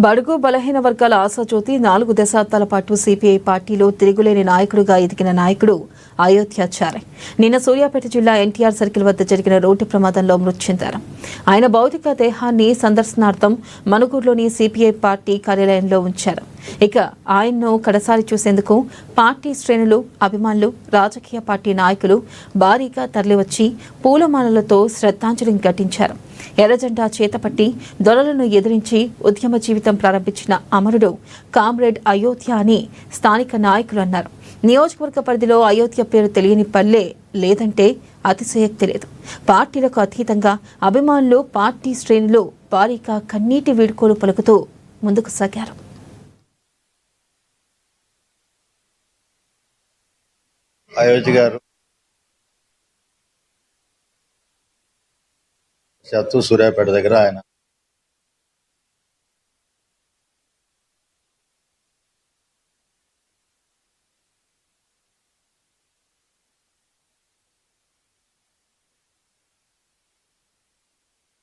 బడుగు బలహీన వర్గాల ఆశాజ్యోతి 4 దశాబ్దాల పాటు సిపిఐ పార్టీలో తిరుగులేని నాయకుడిగా ఎదిగిన నాయకుడు అయోధ్యాచారి నిన్న సూర్యాపేట జిల్లా ఎన్టీఆర్ సర్కిల్ వద్ద జరిగిన రోడ్డు ప్రమాదంలో మృతి చెందారు. ఆయన భౌతిక దేహాన్ని సందర్శనార్థం మనుగూరులోని సిపిఐ పార్టీ కార్యాలయంలో ఉంచారు. ఇక ఆయన్ను కడసారి చూసేందుకు పార్టీ శ్రేణులు, అభిమానులు, రాజకీయ పార్టీ నాయకులు భారీగా తరలివచ్చి పూలమాలలతో శ్రద్ధాంజలి ఘటించారు. ఎర్రజెండా చేతపట్టి దొరలను ఎదిరించి ఉద్యమ జీవితం ప్రారంభించిన అమరుడు కామ్రేడ్ అయోధ్య అని స్థానిక నాయకులు అన్నారు. నియోజకవర్గ పరిధిలో అయోధ్య పేరు తెలియని పల్లె లేదంటే అతిశయోక్తి లేదు. పార్టీలకు అతీతంగా అభిమానులు, పార్టీ శ్రేణులు భారీగా కన్నీటి వీడ్కోలు పలుకుతూ ముందుకు సాగారు. అయోధ్య గారు సూర్యాపేట దగ్గర ఆయన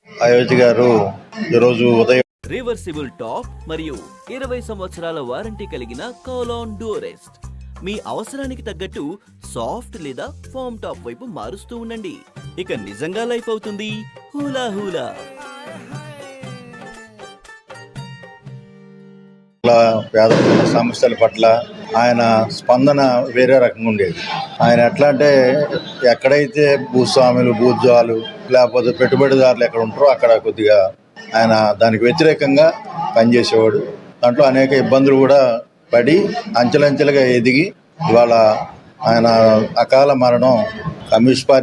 అయోధ్య గారు ఈరోజు ఉదయం రివర్సిబుల్ టాప్ మరియు 20 సంవత్సరాల వారంటీ కలిగిన కోలాన్ డ్యూరెస్ట్ మీ అవసరానికి తగ్గట్టు సాఫ్ట్ లేదా ఫామ్ టాప్ వైపు మారుస్తూ ఉండండి. ఇక నిజంగా లైఫ్ అవుతుంది హూలా హూలా. పేద సమస్యల పట్ల ఆయన స్పందన వేరే రకంగా ఉండేది. ఆయన ఎట్లా అంటే ఎక్కడైతే భూస్వాములు, భూజ్వాలు లేకపోతే పెట్టుబడిదారులు ఎక్కడ ఉంటారో అక్కడ కొద్దిగా ఆయన దానికి వ్యతిరేకంగా పనిచేసేవాడు. దాంట్లో అనేక ఇబ్బందులు కూడా పడి అంచెలంచెలుగా ఎదిగి ఇవాళ ఆయన అకాల మరణం కమ్యూనిస్ట్ పార్టీ